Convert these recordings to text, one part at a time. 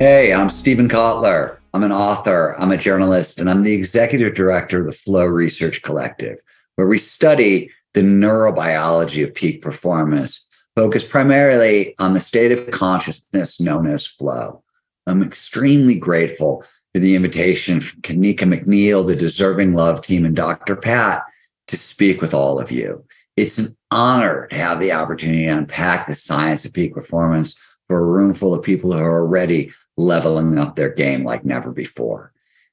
Hey, I'm Stephen Kotler. I'm an author, I'm a journalist, and I'm the executive director of the Flow Research Collective, where we study the neurobiology of peak performance, focused primarily on the state of consciousness known as flow. I'm extremely grateful for the invitation from Kanika McNeil, the Deserving Love team, and Dr. Pat to speak with all of you. It's an honor to have the opportunity to unpack the science of peak performance for a room full of people who are already leveling up their game like never before.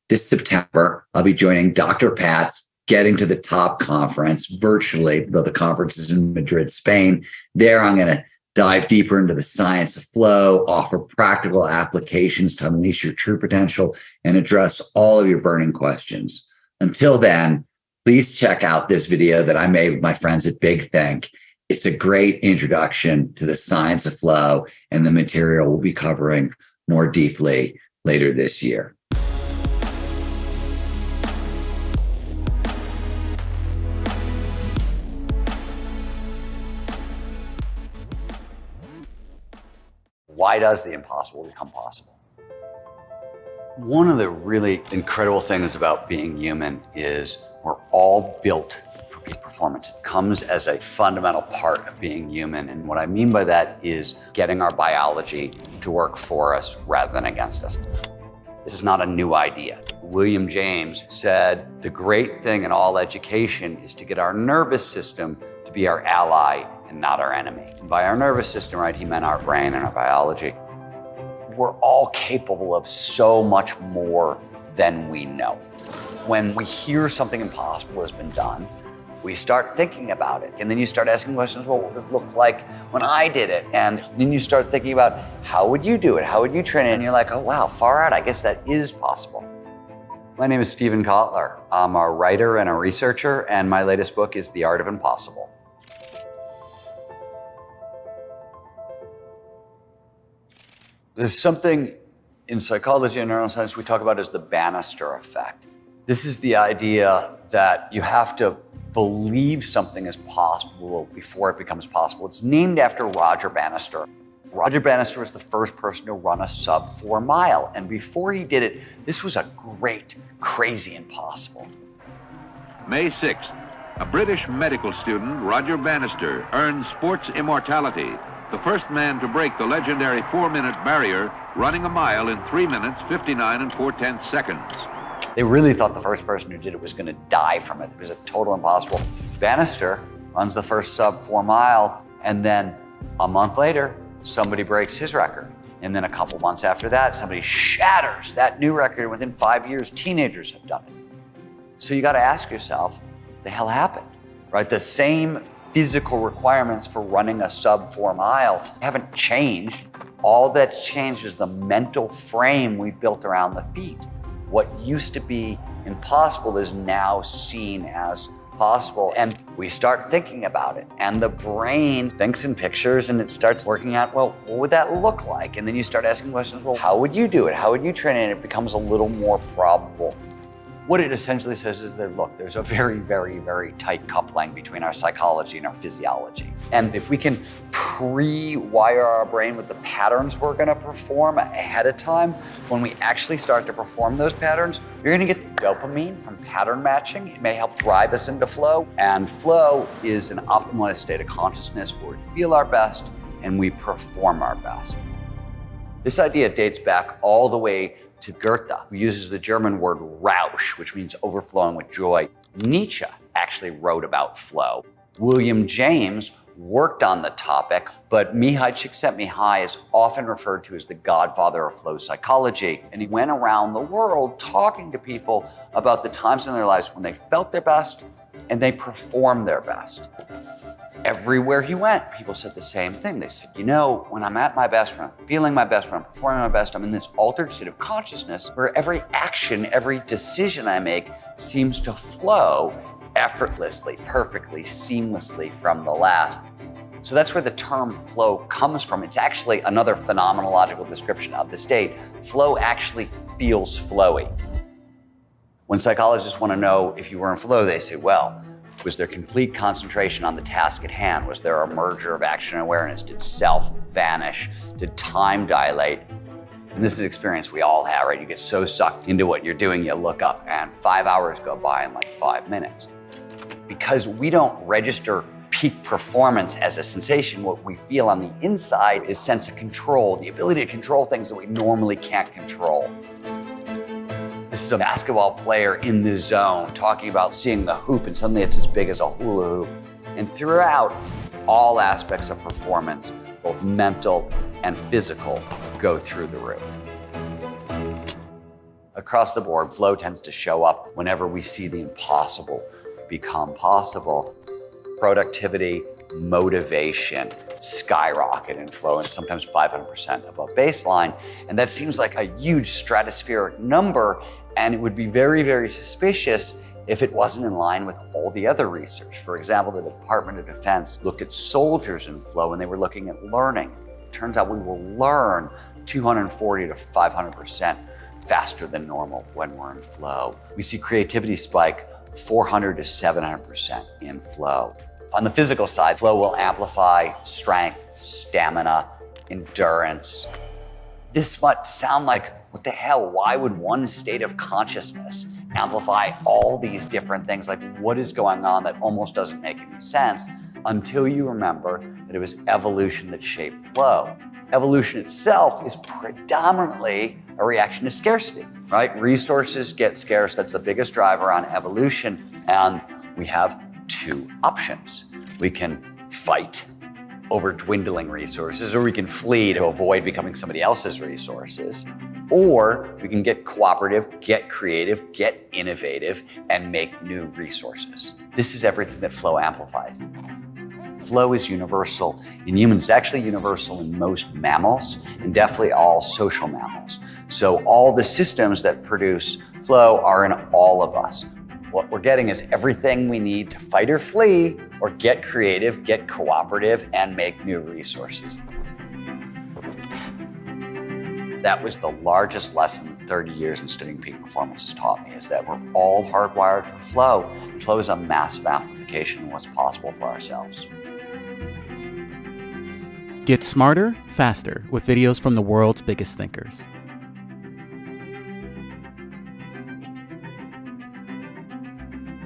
This September, I'll be joining Dr. Pat's Getting to the Top conference virtually, though the conference is in Madrid, Spain. There, I'm going to dive deeper into the science of flow, offer practical applications to unleash your true potential, and address all of your burning questions. Until then, please check out this video that I made with my friends at Big Think. It's a great introduction to the science of flow and the material we'll be covering more deeply later this year. Why does the impossible become possible? One of the really incredible things about being human is we're all built for peak performance. It comes as a fundamental part of being human. And what I mean by that is getting our biology to work for us rather than against us. This is not a new idea. William James said, the great thing in all education is to get our nervous system to be our ally and not our enemy. And by our nervous system, right, he meant our brain and our biology. We're all capable of so much more than we know. When we hear something impossible has been done, we start thinking about it. And then you start asking questions, well, what would it look like when I did it? And then you start thinking about, how would you do it? How would you train it? And you're like, oh, wow, far out. I guess that is possible. My name is Stephen Kotler. I'm a writer and a researcher, and my latest book is The Art of Impossible. There's something in psychology and neuroscience we talk about as the banister effect. This is the idea that you have to believe something is possible before it becomes possible. It's named after Roger Bannister. Roger Bannister was the first person to run a sub-4 mile. And before he did it, this was a great, crazy impossible. May 6th, a British medical student, Roger Bannister, earned sports immortality. The first man to break the legendary 4-minute barrier, running a mile in 3 minutes, 59 and 4/10 seconds. They really thought the first person who did it was going to die from it. It was a total impossible. Bannister runs the first sub-4 mile, and then a month later, somebody breaks his record. And then a couple months after that, somebody shatters that new record. Within 5 years, teenagers have done it. So you got to ask yourself, the hell happened, right? The same physical requirements for running a sub-4 mile haven't changed. All that's changed is the mental frame we built around the feat. What used to be impossible is now seen as possible. And we start thinking about it. And the brain thinks in pictures and it starts working out, well, what would that look like? And then you start asking questions, well, how would you do it? How would you train it? And it becomes a little more probable. What it essentially says is that, look, there's a very, very, very tight coupling between our psychology and our physiology. And if we can pre-wire our brain with the patterns we're going to perform ahead of time, when we actually start to perform those patterns, you're going to get dopamine from pattern matching. It may help drive us into flow. And flow is an optimized state of consciousness where we feel our best and we perform our best. This idea dates back all the way to Goethe, who uses the German word Rausch, which means overflowing with joy. Nietzsche actually wrote about flow. William James worked on the topic, but Mihai Csikszentmihalyi is often referred to as the godfather of flow psychology. And he went around the world talking to people about the times in their lives when they felt their best and they performed their best. Everywhere he went, people said the same thing. They said, you know, when I'm at my best, when I'm feeling my best, when I'm performing my best, I'm in this altered state of consciousness where every action, every decision I make seems to flow effortlessly, perfectly, seamlessly from the last. So that's where the term flow comes from. It's actually another phenomenological description of the state. Flow actually feels flowy. When psychologists want to know if you were in flow, they say, well, was there complete concentration on the task at hand? Was there a merger of action and awareness? Did self vanish? Did time dilate? And this is an experience we all have, right? You get so sucked into what you're doing, you look up and 5 hours go by in like 5 minutes. Because we don't register peak performance as a sensation, what we feel on the inside is sense of control, the ability to control things that we normally can't control. This is a basketball player in the zone talking about seeing the hoop and suddenly it's as big as a hula hoop. And throughout, all aspects of performance, both mental and physical, go through the roof. Across the board, flow tends to show up whenever we see the impossible become possible. Productivity, motivation skyrocket in flow, and sometimes 500% above baseline. And that seems like a huge stratospheric number, and it would be very, very suspicious if it wasn't in line with all the other research. For example, the Department of Defense looked at soldiers in flow, and they were looking at learning. It turns out we will learn 240 to 500% faster than normal when we're in flow. We see creativity spike 400 to 700% in flow. On the physical side, flow will amplify strength, stamina, endurance. This might sound like, what the hell? Why would one state of consciousness amplify all these different things? Like, what is going on that almost doesn't make any sense until you remember that it was evolution that shaped flow. Evolution itself is predominantly a reaction to scarcity, right? Resources get scarce. That's the biggest driver on evolution. And we have two options. We can fight over dwindling resources, or we can flee to avoid becoming somebody else's resources. Or we can get cooperative, get creative, get innovative, and make new resources. This is everything that flow amplifies. Flow is universal in humans. It's actually universal in most mammals, and definitely all social mammals. So all the systems that produce flow are in all of us. What we're getting is everything we need to fight or flee, or get creative, get cooperative, and make new resources. That was the largest lesson 30 years in studying peak performance has taught me, is that we're all hardwired for flow. Flow is a massive amplification of what's possible for ourselves. Get smarter, faster with videos from the world's biggest thinkers.